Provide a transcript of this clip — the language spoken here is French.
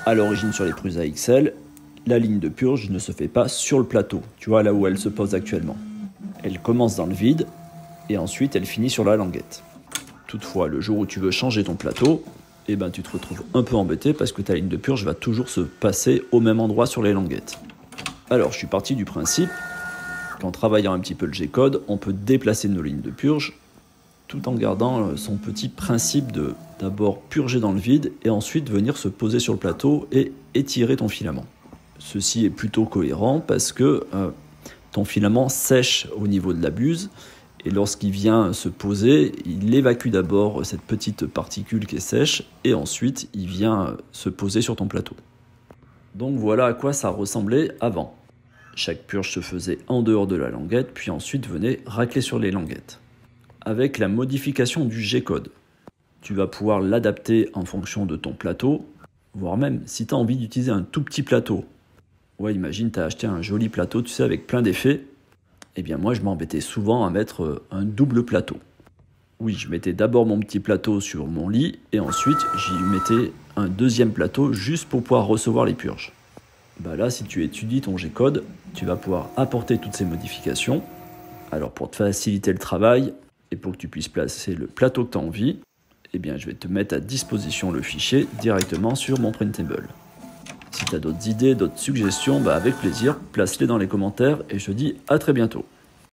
À l'origine sur les Prusa XL, la ligne de purge ne se fait pas sur le plateau, tu vois là où elle se pose actuellement. Elle commence dans le vide et ensuite elle finit sur la languette. Toutefois, le jour où tu veux changer ton plateau, eh ben, tu te retrouves un peu embêté parce que ta ligne de purge va toujours se passer au même endroit sur les languettes. Alors, je suis parti du principe qu'en travaillant un petit peu le G-code, on peut déplacer nos lignes de purge tout en gardant son petit principe de d'abord purger dans le vide et ensuite venir se poser sur le plateau et étirer ton filament. Ceci est plutôt cohérent parce que ton filament sèche au niveau de la buse et lorsqu'il vient se poser, il évacue d'abord cette petite particule qui est sèche et ensuite il vient se poser sur ton plateau. Donc voilà à quoi ça ressemblait avant. Chaque purge se faisait en dehors de la languette puis ensuite venait racler sur les languettes. Avec la modification du G-code, tu vas pouvoir l'adapter en fonction de ton plateau, voire même si tu as envie d'utiliser un tout petit plateau. Ouais, imagine, tu as acheté un joli plateau, tu sais, avec plein d'effets. Eh bien moi, je m'embêtais souvent à mettre un double plateau. Oui, je mettais d'abord mon petit plateau sur mon lit et ensuite j'y mettais un deuxième plateau juste pour pouvoir recevoir les purges. Bah là, si tu étudies ton G-code, tu vas pouvoir apporter toutes ces modifications. Alors pour te faciliter le travail et pour que tu puisses placer le plateau que tu as envie, eh bien, je vais te mettre à disposition le fichier directement sur mon printable. Si tu as d'autres idées, d'autres suggestions, avec plaisir, place-les dans les commentaires et je te dis à très bientôt.